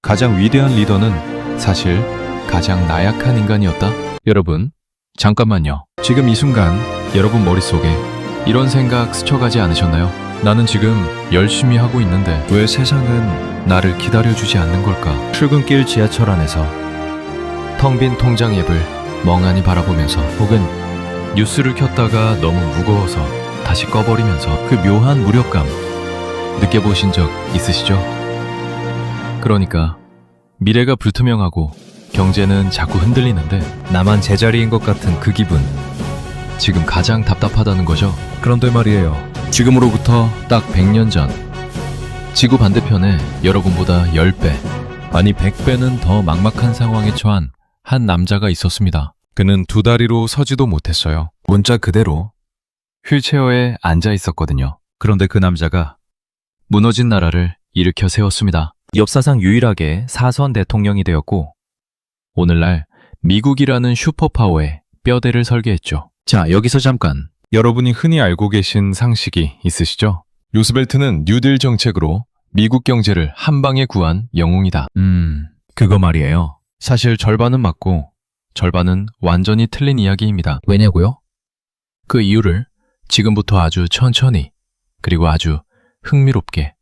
가장 위대한 리더는 사실 가장 나약한 인간이었다. 여러분, 잠깐만요. 지금 이 순간 여러분 머릿속에 이런 생각 스쳐가지 않으셨나요? 나는 지금 열심히 하고 있는데 왜 세상은 나를 기다려주지 않는 걸까? 출근길 지하철 안에서 텅 빈 통장 앱을 멍하니 바라보면서 혹은 뉴스를 켰다가 너무 무거워서 다시 꺼버리면서 그 묘한 무력감 느껴보신 적 있으시죠? 그러니까 미래가 불투명하고 경제는 자꾸 흔들리는데 나만 제자리인 것 같은 그 기분, 지금 가장 답답하다는 거죠. 그런데 말이에요, 지금으로부터 딱 100년 전 지구 반대편에 여러분보다 10배, 아니 100배는 더 막막한 상황에 처한 한 남자가 있었습니다. 그는 두 다리로 서지도 못했어요. 문자 그대로 휠체어에 앉아 있었거든요. 그런데 그 남자가 무너진 나라를 일으켜 세웠습니다. 역사상 유일하게 사선 대통령이 되었고 오늘날 미국이라는 슈퍼파워의 뼈대를 설계했죠. 자, 여기서 잠깐 여러분이 흔히 알고 계신 상식이 있으시죠? 루스벨트는 뉴딜 정책으로 미국 경제를 한 방에 구한 영웅이다. 그거 말이에요. 사실 절반은 맞고 절반은 완전히 틀린 이야기입니다. 왜냐고요? 그 이유를 지금부터 아주 천천히 그리고 아주 흥미롭게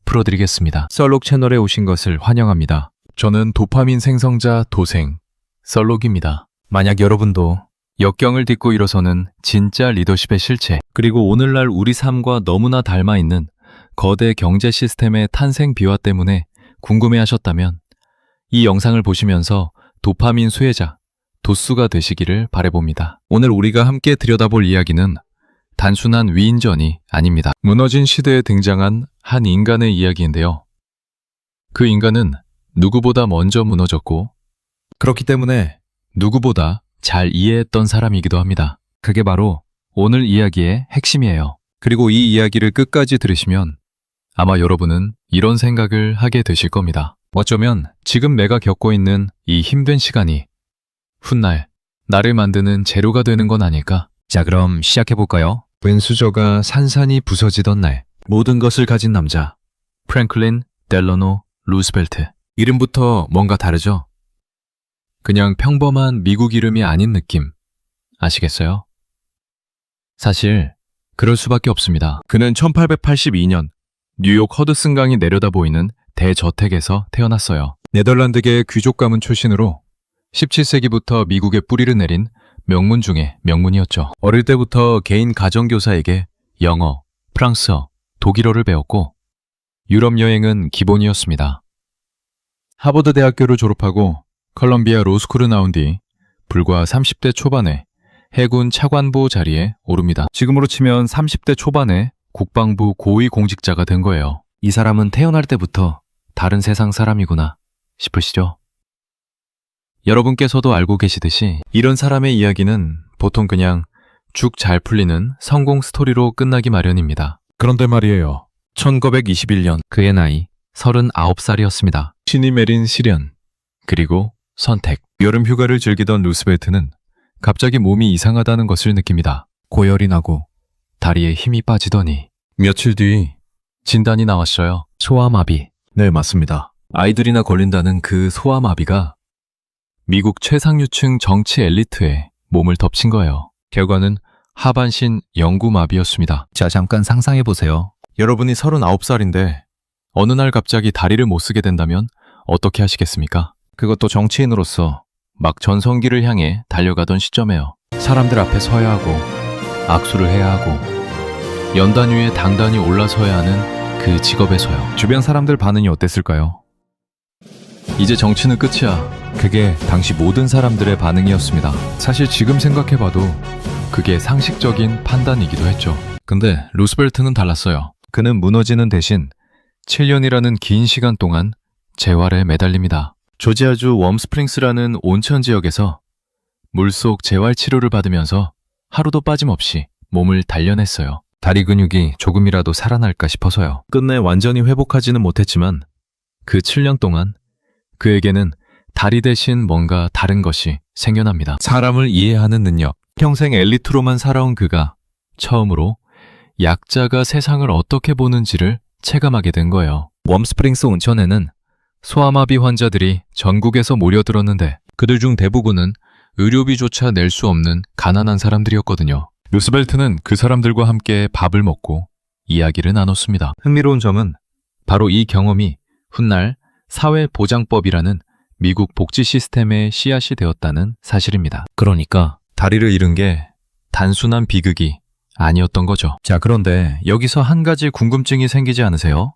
풀어드리겠습니다. 썰록 채널에 오신 것을 환영합니다. 저는 도파민 생성자 도생 썰록입니다. 만약 여러분도 역경을 딛고 일어서는 진짜 리더십의 실체, 그리고 오늘날 우리 삶과 너무나 닮아있는 거대 경제 시스템의 탄생 비화 때문에 궁금해하셨다면 이 영상을 보시면서 도파민 수혜자, 도수가 되시기를 바라봅니다. 오늘 우리가 함께 들여다볼 이야기는 단순한 위인전이 아닙니다. 무너진 시대에 등장한 한 인간의 이야기인데요. 그 인간은 누구보다 먼저 무너졌고 그렇기 때문에 누구보다 잘 이해했던 사람이기도 합니다. 그게 바로 오늘 이야기의 핵심이에요. 그리고 이 이야기를 끝까지 들으시면 아마 여러분은 이런 생각을 하게 되실 겁니다. 어쩌면 지금 내가 겪고 있는 이 힘든 시간이 훗날 나를 만드는 재료가 되는 건 아닐까? 자, 그럼 시작해볼까요? 왼수저가 산산이 부서지던 날, 모든 것을 가진 남자 프랭클린 델러노 루스벨트. 이름부터 뭔가 다르죠? 그냥 평범한 미국 이름이 아닌 느낌 아시겠어요? 사실 그럴 수밖에 없습니다. 그는 1882년 뉴욕 허드슨강이 내려다 보이는 대저택에서 태어났어요. 네덜란드계 귀족 가문 출신으로 17세기부터 미국에 뿌리를 내린 명문 중에 명문이었죠. 어릴 때부터 개인 가정교사에게 영어, 프랑스어, 독일어를 배웠고 유럽 여행은 기본이었습니다. 하버드 대학교를 졸업하고 컬럼비아 로스쿨을 나온 뒤 불과 30대 초반에 해군 차관보 자리에 오릅니다. 지금으로 치면 30대 초반에 국방부 고위 공직자가 된 거예요. 이 사람은 태어날 때부터 다른 세상 사람이구나 싶으시죠? 여러분께서도 알고 계시듯이 이런 사람의 이야기는 보통 그냥 죽 잘 풀리는 성공 스토리로 끝나기 마련입니다. 그런데 말이에요. 1921년 그의 나이 39살이었습니다. 신이 내린 시련, 그리고 선택. 여름 휴가를 즐기던 루스벨트는 갑자기 몸이 이상하다는 것을 느낍니다. 고열이 나고 다리에 힘이 빠지더니 며칠 뒤 진단이 나왔어요. 소아마비. 네, 맞습니다. 아이들이나 걸린다는 그 소아마비가 미국 최상류층 정치 엘리트의 몸을 덮친 거예요. 결과는 하반신 영구마비였습니다. 자, 잠깐 상상해보세요. 여러분이 39살인데 어느 날 갑자기 다리를 못 쓰게 된다면 어떻게 하시겠습니까? 그것도 정치인으로서 막 전성기를 향해 달려가던 시점에요. 사람들 앞에 서야 하고 악수를 해야 하고 연단 위에 당당히 올라서야 하는 그 직업에서요. 주변 사람들 반응이 어땠을까요? 이제 정치는 끝이야. 그게 당시 모든 사람들의 반응이었습니다. 사실 지금 생각해봐도 그게 상식적인 판단이기도 했죠. 근데 루스벨트는 달랐어요. 그는 무너지는 대신 7년이라는 긴 시간 동안 재활에 매달립니다. 조지아주 웜스프링스라는 온천 지역에서 물속 재활 치료를 받으면서 하루도 빠짐없이 몸을 단련했어요. 다리 근육이 조금이라도 살아날까 싶어서요. 끝내 완전히 회복하지는 못했지만 그 7년 동안 그에게는 다리 대신 뭔가 다른 것이 생겨납니다. 사람을 이해하는 능력. 평생 엘리트로만 살아온 그가 처음으로 약자가 세상을 어떻게 보는지를 체감하게 된 거예요. 웜스프링스 온천에는 소아마비 환자들이 전국에서 몰려들었는데 그들 중 대부분은 의료비조차 낼 수 없는 가난한 사람들이었거든요. 루스벨트는 그 사람들과 함께 밥을 먹고 이야기를 나눴습니다. 흥미로운 점은 바로 이 경험이 훗날 사회보장법이라는 미국 복지 시스템의 씨앗이 되었다는 사실입니다. 그러니까 다리를 잃은 게 단순한 비극이 아니었던 거죠. 자, 그런데 여기서 한 가지 궁금증이 생기지 않으세요?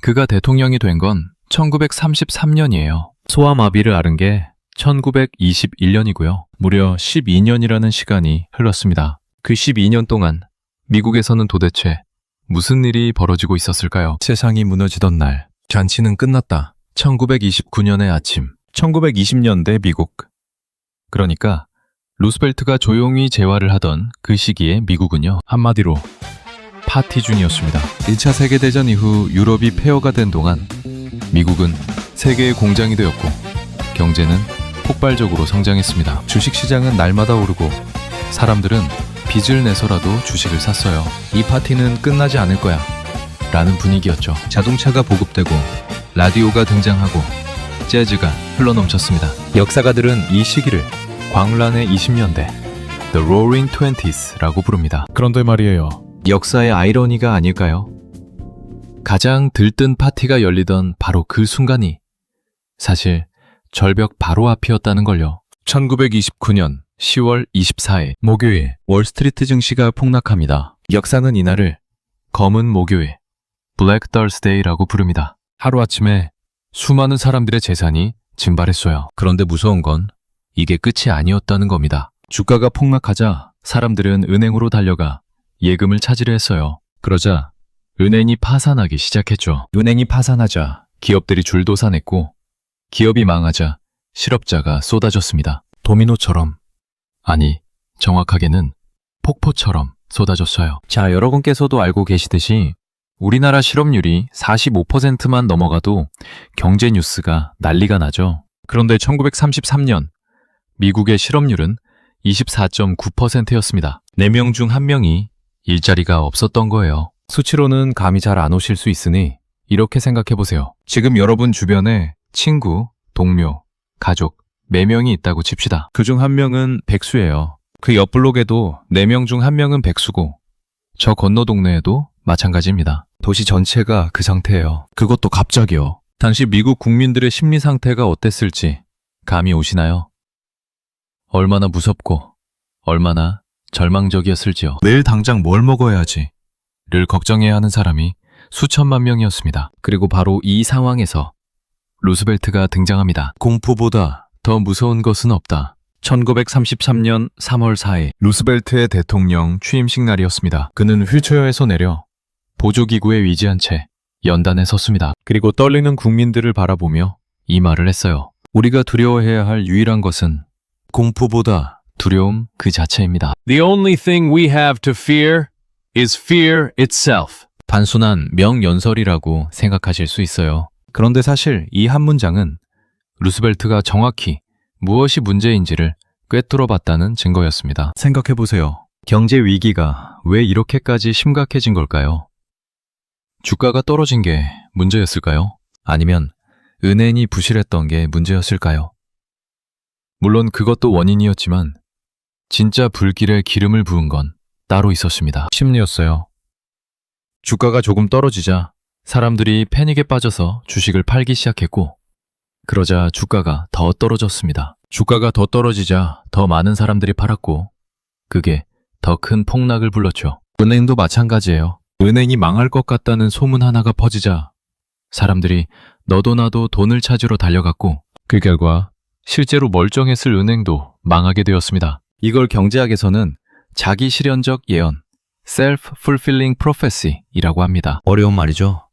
그가 대통령이 된 건 1933년이에요. 소아마비를 앓은 게 1921년이고요. 무려 12년이라는 시간이 흘렀습니다. 그 12년 동안 미국에서는 도대체 무슨 일이 벌어지고 있었을까요? 세상이 무너지던 날, 잔치는 끝났다. 1929년의 아침, 1920년대 미국. 그러니까 루스벨트가 조용히 재활을 하던 그 시기에 미국은요, 한마디로 파티 중이었습니다. 1차 세계대전 이후 유럽이 폐허가 된 동안 미국은 세계의 공장이 되었고 경제는 폭발적으로 성장했습니다. 주식시장은 날마다 오르고 사람들은 빚을 내서라도 주식을 샀어요. 이 파티는 끝나지 않을 거야 라는 분위기였죠. 자동차가 보급되고 라디오가 등장하고 재즈가 흘러넘쳤습니다. 역사가들은 이 시기를 광란의 20년대 The Roaring Twenties 라고 부릅니다. 그런데 말이에요, 역사의 아이러니가 아닐까요? 가장 들뜬 파티가 열리던 바로 그 순간이 사실 절벽 바로 앞이었다는 걸요. 1929년 10월 24일 목요일 월스트리트 증시가 폭락합니다. 역사는 이날을 검은 목요일 블랙 더스데이라고 부릅니다. 하루아침에 수많은 사람들의 재산이 증발했어요. 그런데 무서운 건 이게 끝이 아니었다는 겁니다. 주가가 폭락하자 사람들은 은행으로 달려가 예금을 찾으려 했어요. 그러자 은행이 파산하기 시작했죠. 은행이 파산하자 기업들이 줄도산했고 기업이 망하자 실업자가 쏟아졌습니다. 도미노처럼, 아니 정확하게는 폭포처럼 쏟아졌어요. 자, 여러분께서도 알고 계시듯이 우리나라 실업률이 45%만 넘어가도 경제 뉴스가 난리가 나죠. 그런데 1933년 미국의 실업률은 24.9%였습니다. 4명 중 1명이 일자리가 없었던 거예요. 수치로는 감이 잘 안 오실 수 있으니 이렇게 생각해 보세요. 지금 여러분 주변에 친구, 동료, 가족 4명이 있다고 칩시다. 그중 1명은 백수예요. 그 옆 블록에도 4명 중 1명은 백수고 저 건너 동네에도 마찬가지입니다. 도시 전체가 그 상태예요. 그것도 갑자기요. 당시 미국 국민들의 심리 상태가 어땠을지 감이 오시나요? 얼마나 무섭고 얼마나 절망적이었을지요. 내일 당장 뭘 먹어야 하지? 를 걱정해야 하는 사람이 수천만 명이었습니다. 그리고 바로 이 상황에서 루스벨트가 등장합니다. 공포보다 더 무서운 것은 없다. 1933년 3월 4일 루스벨트의 대통령 취임식 날이었습니다. 그는 휠체어에서 내려 보조기구에 위지한 채 연단에 섰습니다. 그리고 떨리는 국민들을 바라보며 이 말을 했어요. 우리가 두려워해야 할 유일한 것은 공포보다 두려움 그 자체입니다. The only thing we have to fear is fear itself. 단순한 명연설이라고 생각하실 수 있어요. 그런데 사실 이 한 문장은 루스벨트가 정확히 무엇이 문제인지를 꿰뚫어 봤다는 증거였습니다. 생각해보세요. 경제 위기가 왜 이렇게까지 심각해진 걸까요? 주가가 떨어진 게 문제였을까요? 아니면 은행이 부실했던 게 문제였을까요? 물론 그것도 원인이었지만 진짜 불길에 기름을 부은 건 따로 있었습니다. 심리였어요. 주가가 조금 떨어지자 사람들이 패닉에 빠져서 주식을 팔기 시작했고 그러자 주가가 더 떨어졌습니다. 주가가 더 떨어지자 더 많은 사람들이 팔았고 그게 더 큰 폭락을 불렀죠. 은행도 마찬가지예요. 은행이 망할 것 같다는 소문 하나가 퍼지자 사람들이 너도 나도 돈을 찾으러 달려갔고 그 결과 실제로 멀쩡했을 은행도 망하게 되었습니다. 이걸 경제학에서는 자기 실현적 예언, self-fulfilling prophecy이라고 합니다. 어려운 말이죠.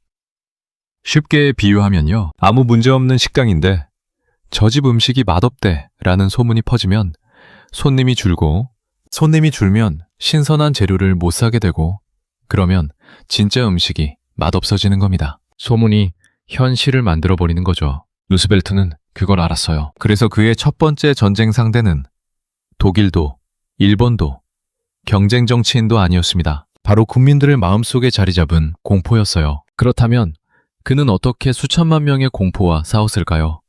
쉽게 비유하면요. 아무 문제 없는 식당인데 저 집 음식이 맛없대 라는 소문이 퍼지면 손님이 줄고 손님이 줄면 신선한 재료를 못 사게 되고 그러면 진짜 음식이 맛없어지는 겁니다. 소문이 현실을 만들어버리는 거죠. 루스벨트는 그걸 알았어요. 그래서 그의 첫 번째 전쟁 상대는 독일도 일본도 경쟁 정치인도 아니었습니다. 바로 국민들의 마음속에 자리 잡은 공포였어요. 그렇다면 그는 어떻게 수천만 명의 공포와 싸웠을까요?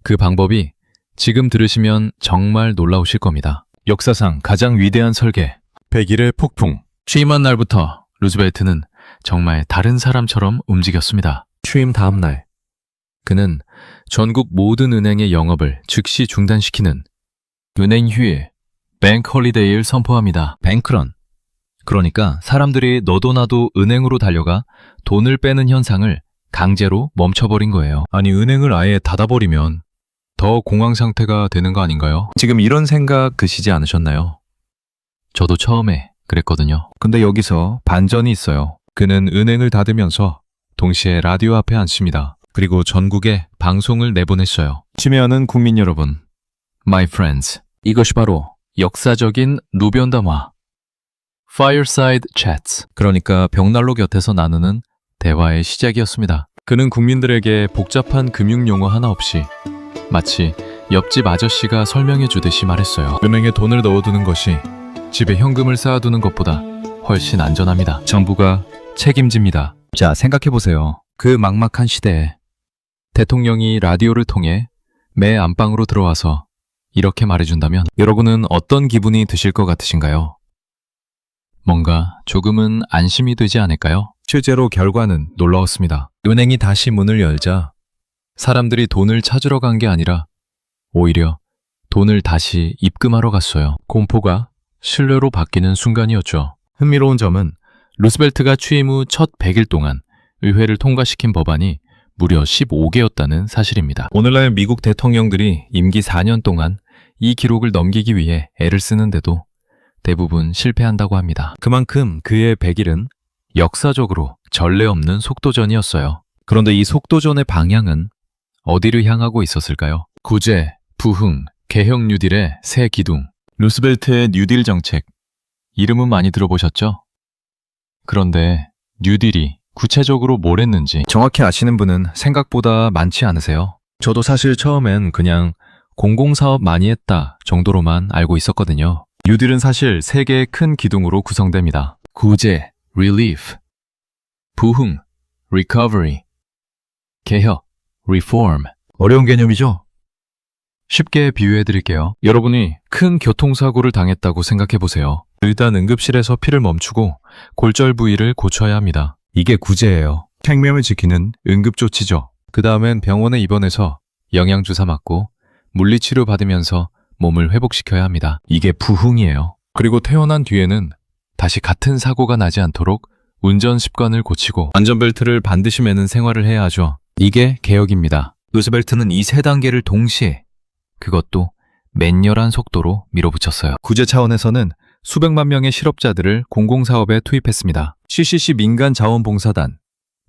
그 방법이 지금 들으시면 정말 놀라우실 겁니다. 역사상 가장 위대한 설계, 100일의 폭풍. 취임한 날부터 루즈벨트는 정말 다른 사람처럼 움직였습니다. 취임 다음 날, 그는 전국 모든 은행의 영업을 즉시 중단시키는 은행 휴일, 뱅크 홀리데이를 선포합니다. 뱅크런. 그러니까 사람들이 너도 나도 은행으로 달려가 돈을 빼는 현상을 강제로 멈춰버린 거예요. 아니, 은행을 아예 닫아버리면 더 공황 상태가 되는 거 아닌가요? 지금 이런 생각 드시지 않으셨나요? 저도 처음에 그랬거든요. 근데 여기서 반전이 있어요. 그는 은행을 닫으면서 동시에 라디오 앞에 앉습니다. 그리고 전국에 방송을 내보냈어요. 침해하는 국민 여러분, My friends, 이것이 바로 역사적인 루변 담화, Fireside Chats, 그러니까 벽난로 곁에서 나누는 대화의 시작이었습니다. 그는 국민들에게 복잡한 금융 용어 하나 없이 마치 옆집 아저씨가 설명해 주듯이 말했어요. 은행에 돈을 넣어두는 것이 집에 현금을 쌓아두는 것보다 훨씬 안전합니다. 정부가 책임집니다. 자, 생각해보세요. 그 막막한 시대에 대통령이 라디오를 통해 매 안방으로 들어와서 이렇게 말해준다면 여러분은 어떤 기분이 드실 것 같으신가요? 뭔가 조금은 안심이 되지 않을까요? 실제로 결과는 놀라웠습니다. 은행이 다시 문을 열자 사람들이 돈을 찾으러 간 게 아니라 오히려 돈을 다시 입금하러 갔어요. 공포가 신뢰로 바뀌는 순간이었죠. 흥미로운 점은 루스벨트가 취임 후 첫 100일 동안 의회를 통과시킨 법안이 무려 15개였다는 사실입니다. 오늘날 미국 대통령들이 임기 4년 동안 이 기록을 넘기기 위해 애를 쓰는데도 대부분 실패한다고 합니다. 그만큼 그의 100일은 역사적으로 전례 없는 속도전이었어요. 그런데 이 속도전의 방향은 어디를 향하고 있었을까요? 구제, 부흥, 개혁 뉴딜의 새 기둥, 루스벨트의 뉴딜 정책. 이름은 많이 들어보셨죠? 그런데 뉴딜이 구체적으로 뭘 했는지 정확히 아시는 분은 생각보다 많지 않으세요? 저도 사실 처음엔 그냥 공공사업 많이 했다 정도로만 알고 있었거든요. 뉴딜은 사실 세 개의 큰 기둥으로 구성됩니다. 구제, relief, 부흥, recovery, 개혁, reform. 어려운 개념이죠? 쉽게 비유해 드릴게요. 여러분이 큰 교통사고를 당했다고 생각해 보세요. 일단 응급실에서 피를 멈추고 골절 부위를 고쳐야 합니다. 이게 구제예요. 생명을 지키는 응급조치죠. 그 다음엔 병원에 입원해서 영양주사 맞고 물리치료 받으면서 몸을 회복시켜야 합니다. 이게 부흥이에요. 그리고 퇴원한 뒤에는 다시 같은 사고가 나지 않도록 운전 습관을 고치고 안전벨트를 반드시 매는 생활을 해야 하죠. 이게 개혁입니다. 루스벨트는 이 세 단계를 동시에, 그것도 맹렬한 속도로 밀어붙였어요. 구제 차원에서는 수백만 명의 실업자들을 공공사업에 투입했습니다. CCC 민간자원봉사단,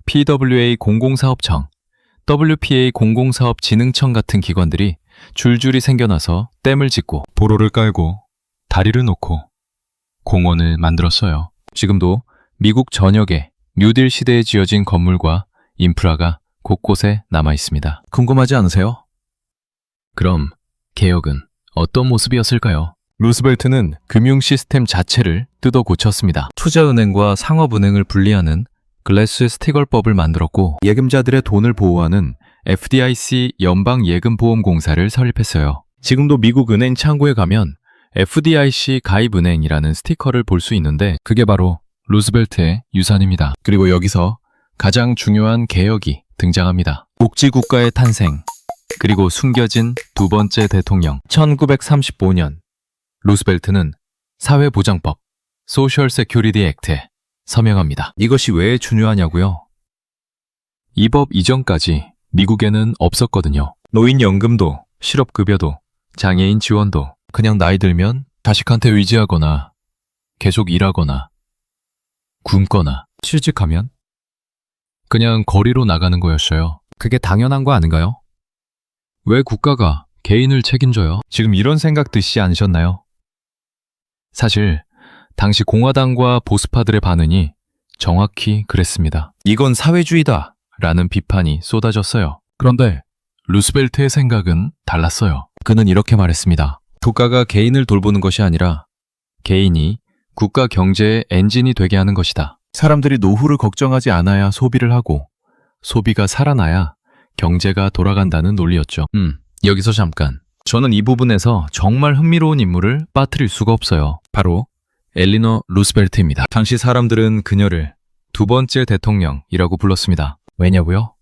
PWA 공공사업청, WPA 공공사업진흥청 같은 기관들이 줄줄이 생겨나서 댐을 짓고 보로를 깔고 다리를 놓고 공원을 만들었어요. 지금도 미국 전역에 뉴딜 시대에 지어진 건물과 인프라가 곳곳에 남아 있습니다. 궁금하지 않으세요? 그럼 개혁은 어떤 모습이었을까요? 루스벨트는 금융 시스템 자체를 뜯어 고쳤습니다. 투자은행과 상업은행을 분리하는 글래스-스티걸법을 만들었고 예금자들의 돈을 보호하는 FDIC 연방예금보험공사를 설립했어요. 지금도 미국 은행 창구에 가면 FDIC 가입은행이라는 스티커를 볼 수 있는데 그게 바로 루스벨트의 유산입니다. 그리고 여기서 가장 중요한 개혁이 등장합니다. 복지국가의 탄생, 그리고 숨겨진 두 번째 대통령. 1935년 루스벨트는 사회보장법, 소셜 세큐리티 액트에 서명합니다. 이것이 왜 중요하냐고요? 이 법 이전까지 미국에는 없었거든요. 노인연금도, 실업급여도, 장애인 지원도 그냥 나이 들면 자식한테 의지하거나 계속 일하거나 굶거나 취직하면 그냥 거리로 나가는 거였어요. 그게 당연한 거 아닌가요? 왜 국가가 개인을 책임져요? 지금 이런 생각 드시지 않으셨나요? 사실 당시 공화당과 보수파들의 반응이 정확히 그랬습니다. 이건 사회주의다 라는 비판이 쏟아졌어요. 그런데 루스벨트의 생각은 달랐어요. 그는 이렇게 말했습니다. 국가가 개인을 돌보는 것이 아니라 개인이 국가 경제의 엔진이 되게 하는 것이다. 사람들이 노후를 걱정하지 않아야 소비를 하고 소비가 살아나야 경제가 돌아간다는 논리였죠. 여기서 잠깐. 저는 이 부분에서 정말 흥미로운 인물을 빠뜨릴 수가 없어요. 바로 엘리너 루스벨트입니다. 당시 사람들은 그녀를 두 번째 대통령이라고 불렀습니다. 왜냐고요?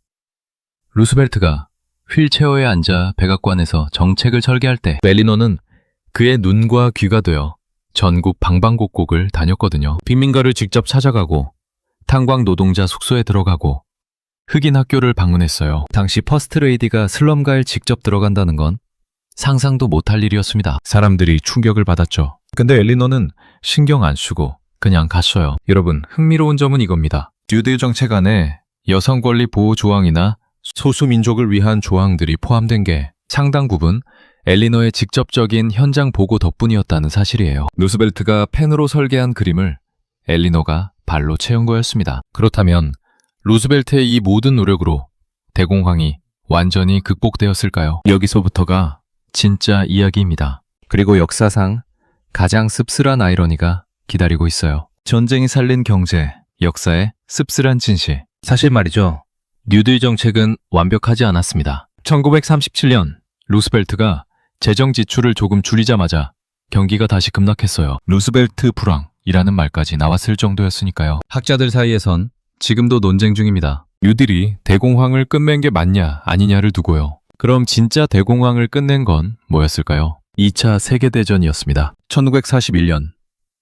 루스벨트가 휠체어에 앉아 백악관에서 정책을 설계할 때 엘리너는 그의 눈과 귀가 되어 전국 방방곡곡을 다녔거든요. 빈민가를 직접 찾아가고 탄광 노동자 숙소에 들어가고 흑인 학교를 방문했어요. 당시 퍼스트레이디가 슬럼가에 직접 들어간다는 건 상상도 못할 일이었습니다. 사람들이 충격을 받았죠. 근데 엘리너는 신경 안 쓰고 그냥 갔어요. 여러분, 흥미로운 점은 이겁니다. 뉴딜 정책 안에 여성 권리 보호 조항이나 소수민족을 위한 조항들이 포함된 게 상당 부분 엘리너의 직접적인 현장 보고 덕분이었다는 사실이에요. 루스벨트가 펜으로 설계한 그림을 엘리너가 발로 채운 거였습니다. 그렇다면 루스벨트의 이 모든 노력으로 대공황이 완전히 극복되었을까요? 여기서부터가 진짜 이야기입니다. 그리고 역사상 가장 씁쓸한 아이러니가 기다리고 있어요. 전쟁이 살린 경제, 역사의 씁쓸한 진실. 사실 말이죠. 뉴딜 정책은 완벽하지 않았습니다. 1937년 루스벨트가 재정 지출을 조금 줄이자마자 경기가 다시 급락했어요. 루스벨트 불황이라는 말까지 나왔을 정도였으니까요. 학자들 사이에선 지금도 논쟁 중입니다. 뉴딜이 대공황을 끝낸 게 맞냐 아니냐를 두고요. 그럼 진짜 대공황을 끝낸 건 뭐였을까요? 2차 세계대전이었습니다. 1941년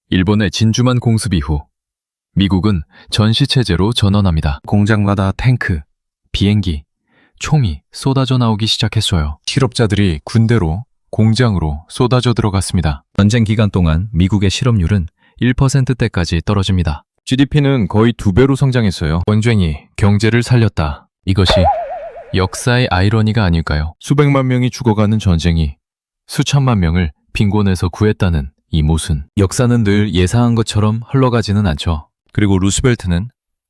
일본의 진주만 공습 이후 미국은 전시체제로 전환합니다. 공장마다 탱크, 비행기, 총이 쏟아져 나오기 시작했어요. 실업자들이 군대로, 공장으로 쏟아져 들어갔습니다. 전쟁 기간 동안 미국의 실업률은 1%대까지 떨어집니다. GDP는 거의 2배로 성장했어요. 전쟁이 경제를 살렸다. 이것이 역사의 아이러니가 아닐까요? 수백만 명이 죽어가는 전쟁이 수천만 명을 빈곤에서 구했다는 이 모순. 역사는 늘 예상한 것처럼 흘러가지는 않죠. 그리고 루스벨트는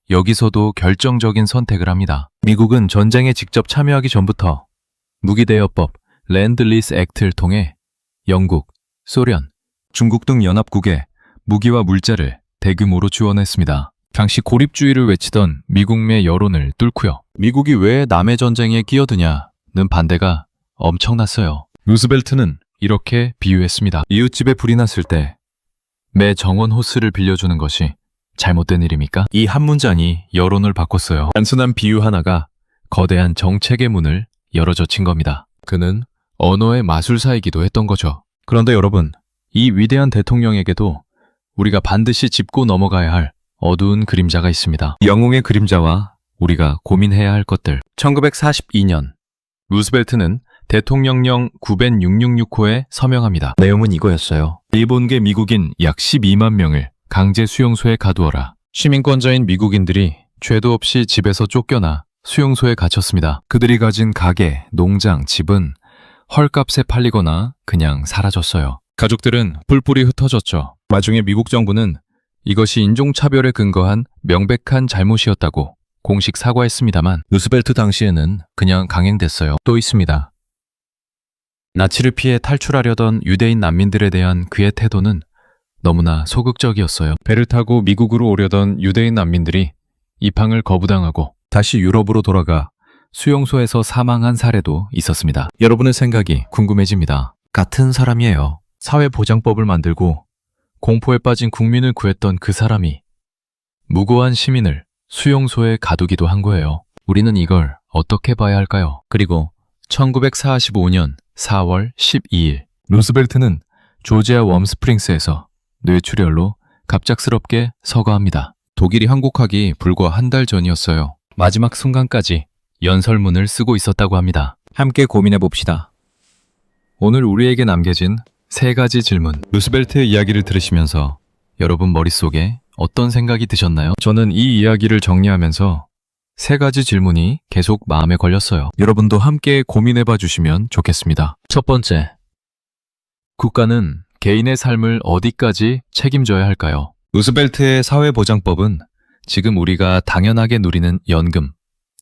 여기서도 결정적인 선택을 합니다. 미국은 전쟁에 직접 참여하기 전부터 무기대여법 랜드-리스 액트를 통해 영국, 소련, 중국 등 연합국에 무기와 물자를 대규모로 지원했습니다. 당시 고립주의를 외치던 미국 내 여론을 뚫고요. 미국이 왜 남의 전쟁에 끼어드냐는 반대가 엄청났어요. 루스벨트는 이렇게 비유했습니다. 이웃집에 불이 났을 때 매 정원 호스를 빌려주는 것이 잘못된 일입니까? 이 한 문장이 여론을 바꿨어요. 단순한 비유 하나가 거대한 정책의 문을 열어젖힌 겁니다. 그는 언어의 마술사이기도 했던 거죠. 그런데 여러분, 이 위대한 대통령에게도 우리가 반드시 짚고 넘어가야 할 어두운 그림자가 있습니다. 영웅의 그림자와 우리가 고민해야 할 것들. 1942년 루스벨트는 대통령령 90666호에 서명합니다. 내용은 이거였어요. 일본계 미국인 약 12만 명을 강제 수용소에 가두어라. 시민권자인 미국인들이 죄도 없이 집에서 쫓겨나 수용소에 갇혔습니다. 그들이 가진 가게, 농장, 집은 헐값에 팔리거나 그냥 사라졌어요. 가족들은 뿔뿔이 흩어졌죠. 나중에 미국 정부는 이것이 인종차별에 근거한 명백한 잘못이었다고 공식 사과했습니다만 루스벨트 당시에는 그냥 강행됐어요. 또 있습니다. 나치를 피해 탈출하려던 유대인 난민들에 대한 그의 태도는 너무나 소극적이었어요. 배를 타고 미국으로 오려던 유대인 난민들이 입항을 거부당하고 다시 유럽으로 돌아가 수용소에서 사망한 사례도 있었습니다. 여러분의 생각이 궁금해집니다. 같은 사람이에요. 사회보장법을 만들고 공포에 빠진 국민을 구했던 그 사람이 무고한 시민을 수용소에 가두기도 한 거예요. 우리는 이걸 어떻게 봐야 할까요? 그리고 1945년 4월 12일 루스벨트는 조지아 웜스프링스에서 뇌출혈로 갑작스럽게 서거합니다. 독일이 항복하기 불과 한 달 전이었어요. 마지막 순간까지 연설문을 쓰고 있었다고 합니다. 함께 고민해 봅시다. 오늘 우리에게 남겨진 3가지 질문. 루스벨트의 이야기를 들으시면서 여러분 머릿속에 어떤 생각이 드셨나요? 저는 이 이야기를 정리하면서 3가지 질문이 계속 마음에 걸렸어요. 여러분도 함께 고민해봐 주시면 좋겠습니다. 첫 번째, 국가는 개인의 삶을 어디까지 책임져야 할까요? 루스벨트의 사회보장법은 지금 우리가 당연하게 누리는 연금,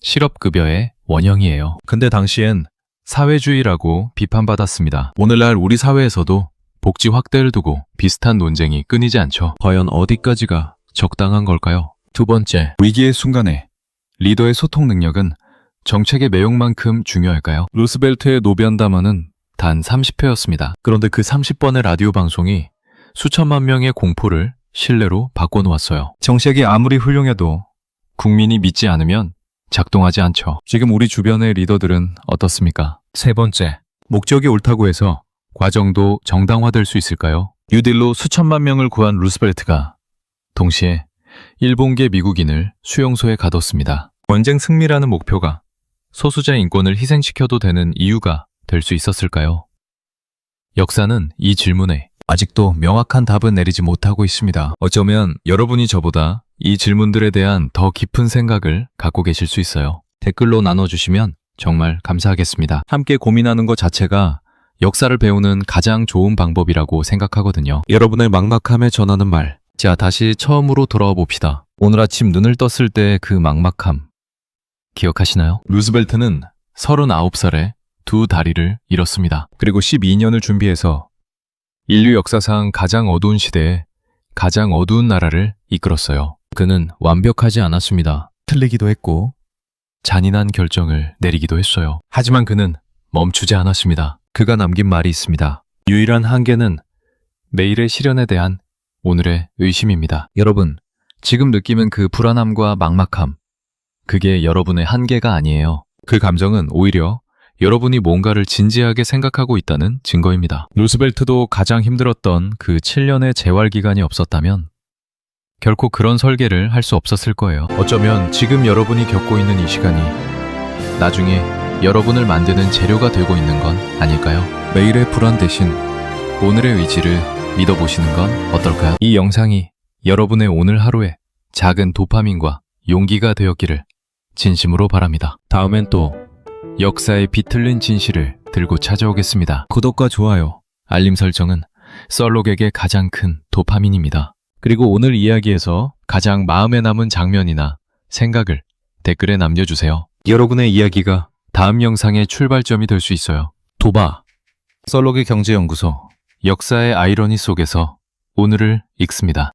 실업급여의 원형이에요. 근데 당시엔 사회주의라고 비판받았습니다. 오늘날 우리 사회에서도 복지 확대를 두고 비슷한 논쟁이 끊이지 않죠. 과연 어디까지가 적당한 걸까요? 두 번째, 위기의 순간에 리더의 소통 능력은 정책의 내용만큼 중요할까요? 루스벨트의 노변 담화는 단 30회였습니다. 그런데 그 30번의 라디오 방송이 수천만 명의 공포를 신뢰로 바꿔놓았어요. 정책이 아무리 훌륭해도 국민이 믿지 않으면 작동하지 않죠. 지금 우리 주변의 리더들은 어떻습니까? 세 번째, 목적이 옳다고 해서 과정도 정당화될 수 있을까요? 뉴딜로 수천만 명을 구한 루스벨트가 동시에 일본계 미국인을 수용소에 가뒀습니다. 전쟁 승리라는 목표가 소수자 인권을 희생시켜도 되는 이유가 될 수 있었을까요? 역사는 이 질문에 아직도 명확한 답은 내리지 못하고 있습니다. 어쩌면 여러분이 저보다 이 질문들에 대한 더 깊은 생각을 갖고 계실 수 있어요. 댓글로 나눠주시면 정말 감사하겠습니다. 함께 고민하는 것 자체가 역사를 배우는 가장 좋은 방법이라고 생각하거든요. 여러분의 막막함에 전하는 말. 자, 다시 처음으로 돌아와 봅시다. 오늘 아침 눈을 떴을 때 그 막막함. 기억하시나요? 루스벨트는 39살에 두 다리를 잃었습니다. 그리고 12년을 준비해서 인류 역사상 가장 어두운 시대에 가장 어두운 나라를 이끌었어요. 그는 완벽하지 않았습니다. 틀리기도 했고 잔인한 결정을 내리기도 했어요. 하지만 그는 멈추지 않았습니다. 그가 남긴 말이 있습니다. 유일한 한계는 매일의 시련에 대한 오늘의 의심입니다. 여러분, 지금 느끼는 그 불안함과 막막함, 그게 여러분의 한계가 아니에요. 그 감정은 오히려 여러분이 뭔가를 진지하게 생각하고 있다는 증거입니다. 루스벨트도 가장 힘들었던 그 7년의 재활 기간이 없었다면 결코 그런 설계를 할 수 없었을 거예요. 어쩌면 지금 여러분이 겪고 있는 이 시간이 나중에 여러분을 만드는 재료가 되고 있는 건 아닐까요? 매일의 불안 대신 오늘의 의지를 믿어보시는 건 어떨까요? 이 영상이 여러분의 오늘 하루에 작은 도파민과 용기가 되었기를 진심으로 바랍니다. 다음엔 또 역사의 비틀린 진실을 들고 찾아오겠습니다. 구독과 좋아요, 알림 설정은 썰록에게 가장 큰 도파민입니다. 그리고 오늘 이야기에서 가장 마음에 남은 장면이나 생각을 댓글에 남겨주세요. 여러분의 이야기가 다음 영상의 출발점이 될 수 있어요. 도바, 썰록의 경제연구소, 역사의 아이러니 속에서 오늘을 읽습니다.